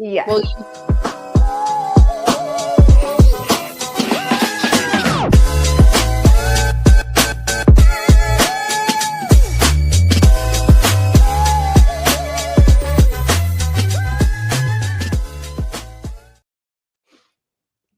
Yes. Well,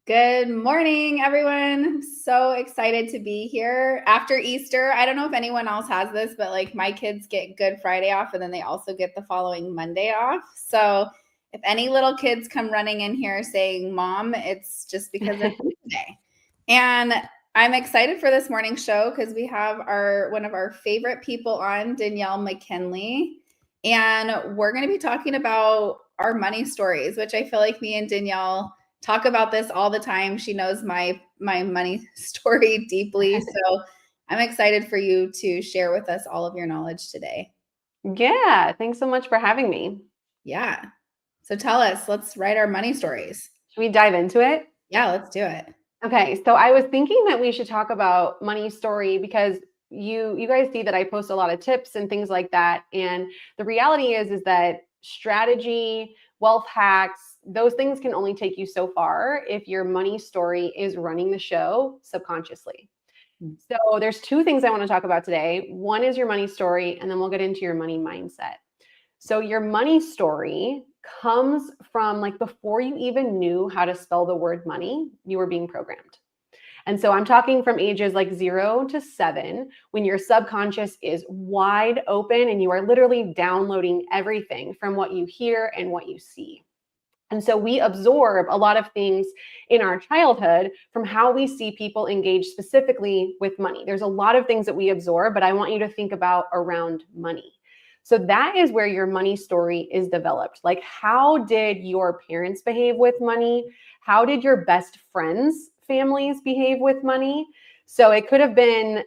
Good morning, everyone. I'm so excited to be here after Easter. I don't know if anyone else has this, but like my kids get Good Friday off and then they also get the following Monday off. So if any little kids come running in here saying, Mom, it's just because it's Monday. And I'm excited for this morning show because we have one of our favorite people on, Danielle Mckinley. And we're going to be talking about our money stories, which I feel like me and Danielle talk about this all the time. She knows my money story deeply. So I'm excited for you to share with us all of your knowledge today. Yeah. Thanks so much for having me. Yeah. So tell us, let's write our money stories. Should we dive into it? Yeah, let's do it. Okay. So I was thinking that we should talk about money story because you guys see that I post a lot of tips and things like that. And the reality is that strategy, wealth hacks, those things can only take you so far if your money story is running the show subconsciously. So there's two things I want to talk about today. One is your money story, and then we'll get into your money mindset. So your money story comes from like before you even knew how to spell the word money, you were being programmed. And so I'm talking from ages like 0 to 7, when your subconscious is wide open and you are literally downloading everything from what you hear and what you see. And so we absorb a lot of things in our childhood from how we see people engage specifically with money. There's a lot of things that we absorb, but I want you to think about around money. So that is where your money story is developed. Like, how did your parents behave with money? How did your best friends' families behave with money? So it could have been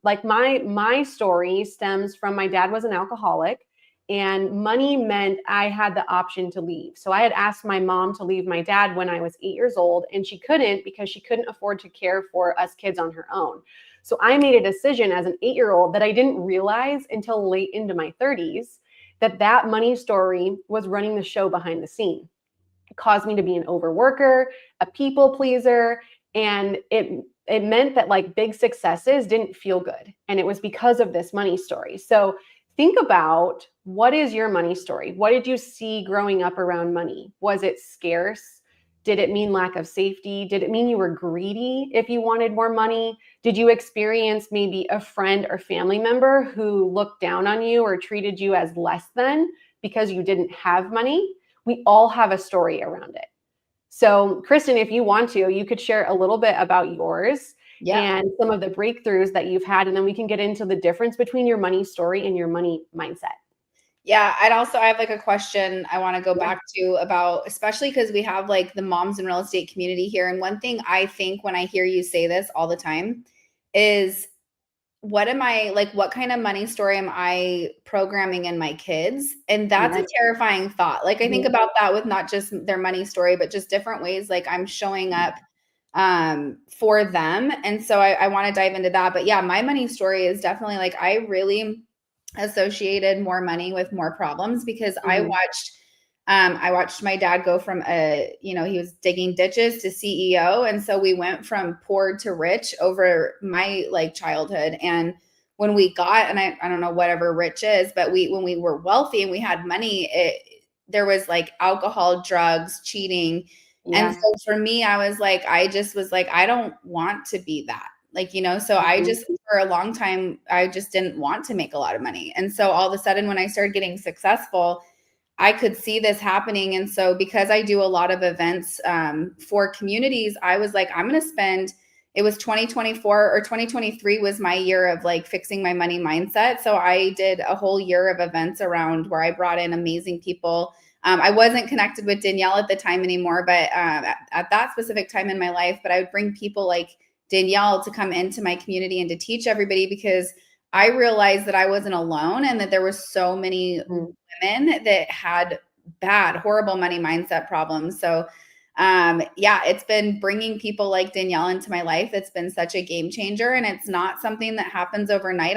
like my story stems from my dad was an alcoholic. And money meant I had the option to leave. So I had asked my mom to leave my dad when I was 8 years old, and she couldn't because she couldn't afford to care for us kids on her own. So I made a decision as an 8-year-old that I didn't realize until late into my 30s that money story was running the show behind the scene. It caused me to be an overworker, a people pleaser, and it meant that like big successes didn't feel good. And it was because of this money story. So think about, what is your money story? What did you see growing up around money? Was it scarce? Did it mean lack of safety? Did it mean you were greedy if you wanted more money? Did you experience maybe a friend or family member who looked down on you or treated you as less than because you didn't have money? We all have a story around it. So, Kristen, if you want to, you could share a little bit about yours. Yeah. And some of the breakthroughs that you've had, and then we can get into the difference between your money story and your money mindset. Yeah, I have like a question I want to go back to about, especially because we have like the moms in real estate community here. And one thing I think when I hear you say this all the time is, what kind of money story am I programming in my kids? And that's a terrifying thought. Like I think about that with not just their money story, but just different ways like I'm showing up for them. And so I want to dive into that. But yeah, my money story is definitely like, I really associated more money with more problems because I watched my dad go from he was digging ditches to CEO. And so we went from poor to rich over my like childhood. And when we got, and I don't know whatever rich is, but when we were wealthy and we had money, there was like alcohol, drugs, cheating. Yeah. And so for me, I just was like, I don't want to be that. Like, so I just, for a long time, I just didn't want to make a lot of money. And so all of a sudden, when I started getting successful, I could see this happening. And so because I do a lot of events for communities, I was like, I'm going to spend, it was 2024 or 2023 was my year of like fixing my money mindset. So I did a whole year of events around where I brought in amazing people. I wasn't connected with Danielle at the time anymore, but at that specific time in my life, but I would bring people like Danielle to come into my community and to teach everybody, because I realized that I wasn't alone and that there were so many women that had bad, horrible money mindset problems. So it's been bringing people like Danielle into my life. It's been such a game changer, and it's not something that happens overnight.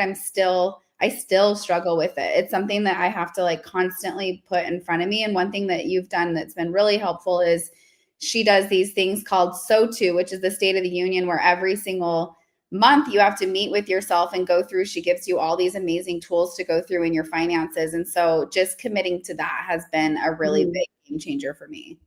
I still struggle with it. It's something that I have to like constantly put in front of me. And one thing that you've done that's been really helpful is she does these things called SOTU, which is the State of the Union, where every single month you have to meet with yourself and go through. She gives you all these amazing tools to go through in your finances. And so just committing to that has been a really big game changer for me.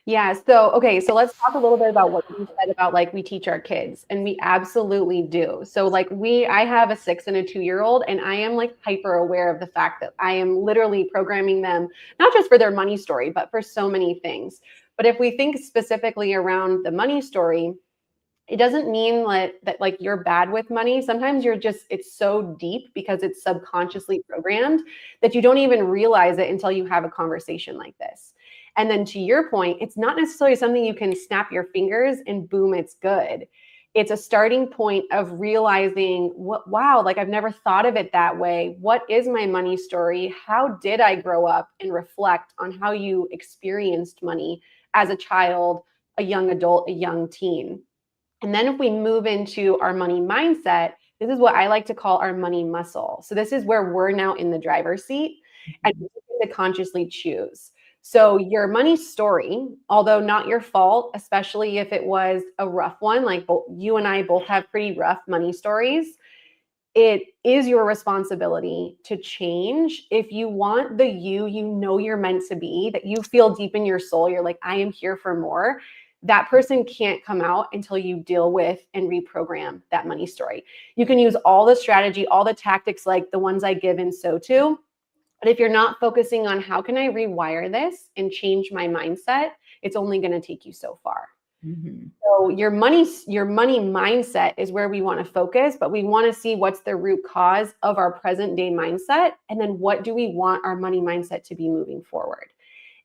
Yeah. So, okay. So let's talk a little bit about what you said about like we teach our kids, and we absolutely do. So like I have a 6 and a 2-year-old, and I am like hyper aware of the fact that I am literally programming them, not just for their money story, but for so many things. But if we think specifically around the money story, it doesn't mean that like you're bad with money. Sometimes it's so deep because it's subconsciously programmed that you don't even realize it until you have a conversation like this. And then to your point, it's not necessarily something you can snap your fingers and boom, it's good. It's a starting point of realizing wow, like I've never thought of it that way. What is my money story? How did I grow up? And reflect on how you experienced money as a child, a young adult, a young teen. And then if we move into our money mindset, this is what I like to call our money muscle. So this is where we're now in the driver's seat and we get to consciously choose. So your money story, although not your fault, especially if it was a rough one, like you and I both have pretty rough money stories, it is your responsibility to change. If you want the you know you're meant to be, that you feel deep in your soul, you're like, I am here for more. That person can't come out until you deal with and reprogram that money story. You can use all the strategy, all the tactics like the ones I give in SOTU. But if you're not focusing on how can I rewire this and change my mindset, it's only going to take you so far. Mm-hmm. So your money mindset is where we want to focus, but we want to see what's the root cause of our present day mindset. And then what do we want our money mindset to be moving forward?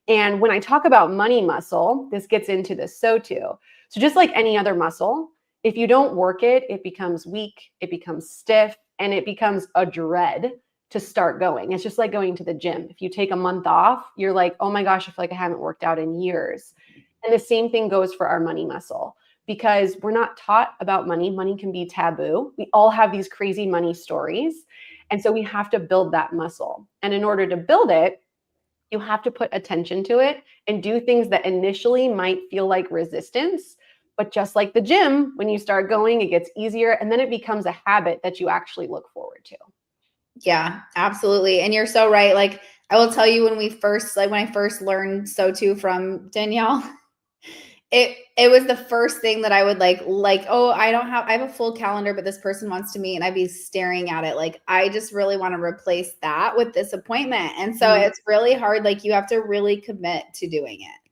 And when I talk about money muscle, this gets into the SOTU. So just like any other muscle, if you don't work it, it becomes weak, it becomes stiff, and it becomes a dread to start going. It's just like going to the gym. If you take a month off, you're like, oh my gosh, I feel like I haven't worked out in years. And the same thing goes for our money muscle, because we're not taught about money. Money can be taboo. We all have these crazy money stories. And so we have to build that muscle. And in order to build it, you have to put attention to it and do things that initially might feel like resistance. But just like the gym, when you start going, it gets easier. And then it becomes a habit that you actually look forward to. Yeah, absolutely. And you're so right. Like I will tell you when I first learned SOTU from Danielle, it was the first thing that I would like, oh, I have a full calendar, but this person wants to meet and I'd be staring at it. Like, I just really want to replace that with this appointment. And so it's really hard. Like you have to really commit to doing it.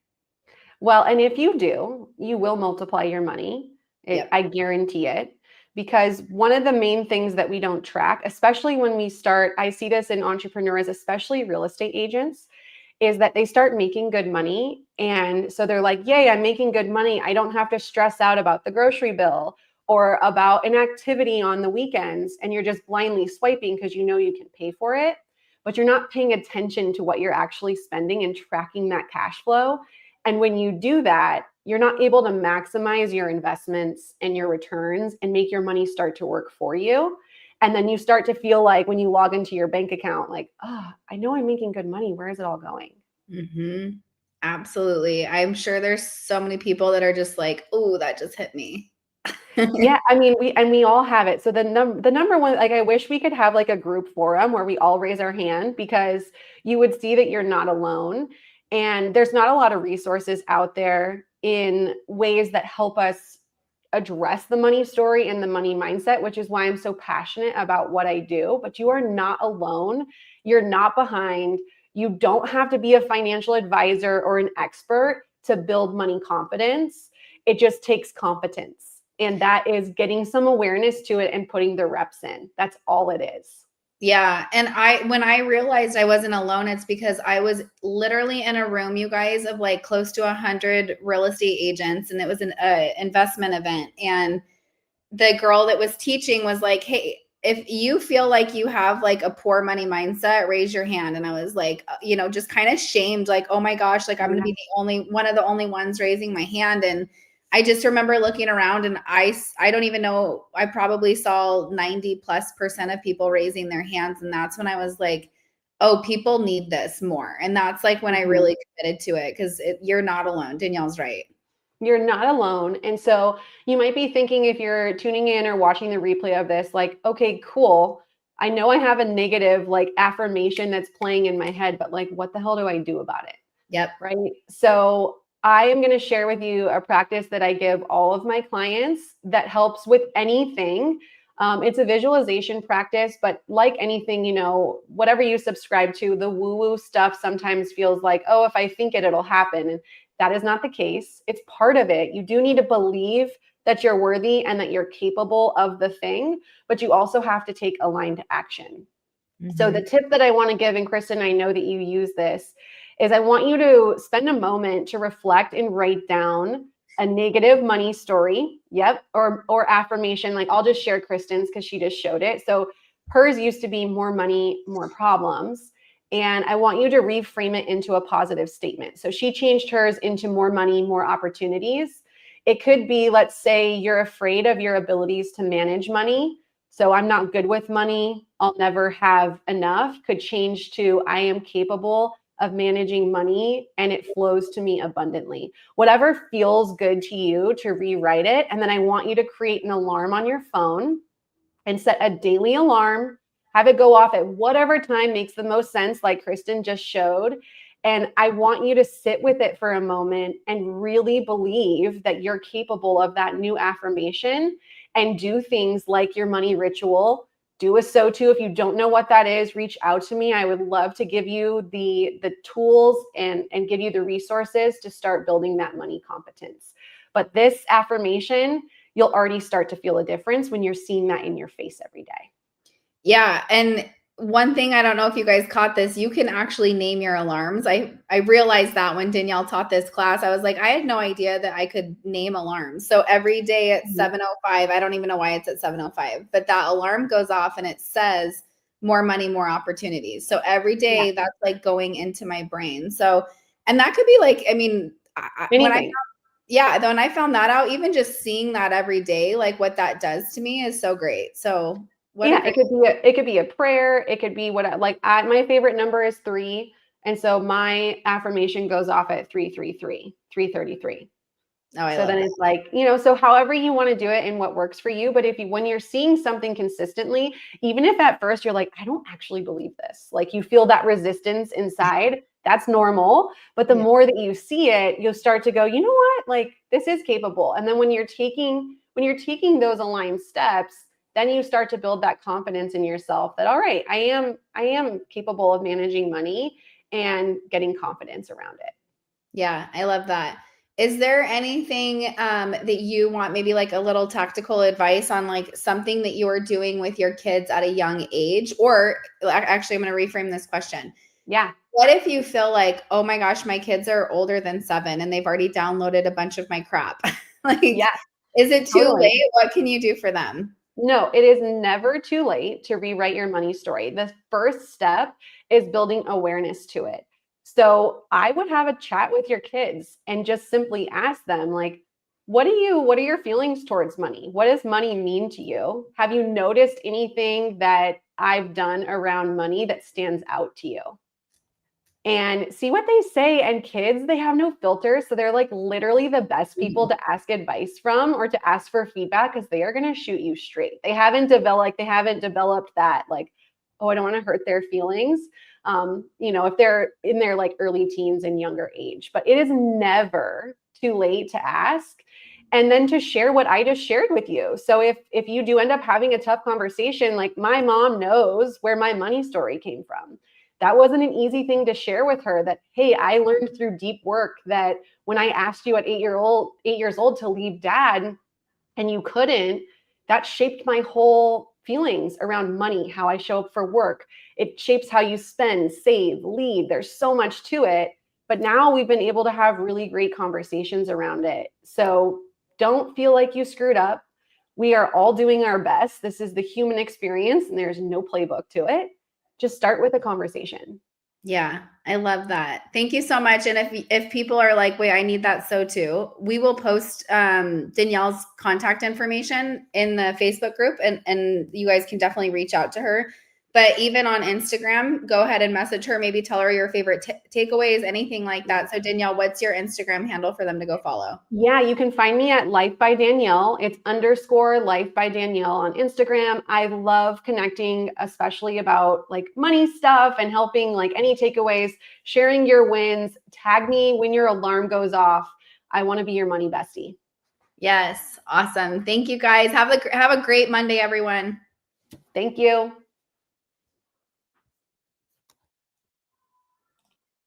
Well, and if you do, you will multiply your money. Yep. I guarantee it. Because one of the main things that we don't track, especially when we start, I see this in entrepreneurs, especially real estate agents, is that they start making good money. And so they're like, yay, I'm making good money. I don't have to stress out about the grocery bill or about an activity on the weekends. And you're just blindly swiping because you know you can pay for it, but you're not paying attention to what you're actually spending and tracking that cash flow. And when you do that, you're not able to maximize your investments and your returns and make your money start to work for you. And then you start to feel like when you log into your bank account, like, oh, I know I'm making good money. Where is it all going? Mm-hmm. Absolutely. I'm sure there's so many people that are just like, oh, that just hit me. Yeah, I mean, we all have it. So the number one, like, I wish we could have like a group forum where we all raise our hand, because you would see that you're not alone. And there's not a lot of resources out there in ways that help us address the money story and the money mindset, which is why I'm so passionate about what I do. But you are not alone. You're not behind. You don't have to be a financial advisor or an expert to build money confidence. It just takes competence. And that is getting some awareness to it and putting the reps in. That's all it is. Yeah. And when I realized I wasn't alone, it's because I was literally in a room, you guys, of like close to 100 real estate agents. And it was an investment event. And the girl that was teaching was like, hey, if you feel like you have like a poor money mindset, raise your hand. And I was like, just kind of shamed, like, oh my gosh, like I'm going to be one of the only ones raising my hand. And I just remember looking around and I don't even know, I probably saw 90+% of people raising their hands. And that's when I was like, oh, people need this more. And that's like when I really committed to it, because you're not alone. Danielle's right. You're not alone. And so you might be thinking, if you're tuning in or watching the replay of this, like, okay, cool. I know I have a negative like affirmation that's playing in my head, but like, what the hell do I do about it? Yep. Right. So I am going to share with you a practice that I give all of my clients that helps with anything. It's a visualization practice, but like anything, you know, whatever you subscribe to, the woo-woo stuff sometimes feels like, oh, if I think it, it'll happen. And that is not the case. It's part of it. You do need to believe that you're worthy and that you're capable of the thing, but you also have to take aligned action. So the tip that I want to give, and Kristen, I know that you use this, is I want you to spend a moment to reflect and write down a negative money story. Yep. Or affirmation. Like, I'll just share Kristen's because she just showed it. So hers used to be more money, more problems. And I want you to reframe it into a positive statement. So she changed hers into more money, more opportunities. It could be, let's say you're afraid of your abilities to manage money. So I'm not good with money. I'll never have enough. Could change to, I am capable of managing money and it flows to me abundantly. Whatever feels good to you, to rewrite it. And then I want you to create an alarm on your phone and set a daily alarm. Have it go off at whatever time makes the most sense, like Kristen just showed. And I want you to sit with it for a moment and really believe that you're capable of that new affirmation, and do things like your money ritual. Do a so-to. If you don't know what that is, reach out to me. I would love to give you the tools and give you the resources to start building that money competence. But this affirmation, you'll already start to feel a difference when you're seeing that in your face every day. Yeah. And one thing, I don't know if you guys caught this, you can actually name your alarms. I realized that when Danielle taught this class, I was like, I had no idea that I could name alarms. So every day at 7:05, I don't even know why it's at 7:05, but that alarm goes off and it says more money, more opportunities. So every day that's like going into my brain. So, and that could be like, I mean, when I found that out, even just seeing that every day, like what that does to me is so great. So it could be a prayer. It could be my favorite number is 3. And so my affirmation goes off at 333, 333. So then it's like, you know, so however you want to do it and what works for you. But when you're seeing something consistently, even if at first you're like, I don't actually believe this, like you feel that resistance inside, that's normal. But the more that you see it, you'll start to go, you know what, like this is capable. And then when you're taking those aligned steps, then you start to build that confidence in yourself that, all right, I am capable of managing money and getting confidence around it. Yeah, I love that. Is there anything that you want, maybe like a little tactical advice on like something that you are doing with your kids at a young age? Or actually, I'm going to reframe this question. Yeah. What if you feel like, oh my gosh, my kids are older than 7 and they've already downloaded a bunch of my crap? Is it too late? What can you do for them? No, it is never too late to rewrite your money story. The first step is building awareness to it. So I would have a chat with your kids and just simply ask them, like, what are your feelings towards money? What does money mean to you? Have you noticed anything that I've done around money that stands out to you? And see what they say. And kids, they have no filters. So they're like literally the best people to ask advice from or to ask for feedback, because they are going to shoot you straight. They haven't developed that, like, oh, I don't want to hurt their feelings. You know, if they're in their like early teens and younger age, but it is never too late to ask. And then to share what I just shared with you. So if you do end up having a tough conversation, like my mom knows where my money story came from. That wasn't an easy thing to share with her, that, hey, I learned through deep work that when I asked you at 8 years old to leave dad and you couldn't, that shaped my whole feelings around money, how I show up for work. It shapes how you spend, save, lead. There's so much to it. But now we've been able to have really great conversations around it. So don't feel like you screwed up. We are all doing our best. This is the human experience and there's no playbook to it. Just start with a conversation. Yeah, I love that. Thank you so much. And if people are like, wait, I need that so too, we will post Danielle's contact information in the Facebook group, and you guys can definitely reach out to her. But even on Instagram, go ahead and message her. Maybe tell her your favorite takeaways, anything like that. So Danielle, what's your Instagram handle for them to go follow? Yeah, you can find me at Life by Danielle. It's _ Life by Danielle on Instagram. I love connecting, especially about like money stuff and helping like any takeaways, sharing your wins. Tag me when your alarm goes off. I want to be your money bestie. Yes, awesome. Thank you guys. Have a great Monday, everyone. Thank you.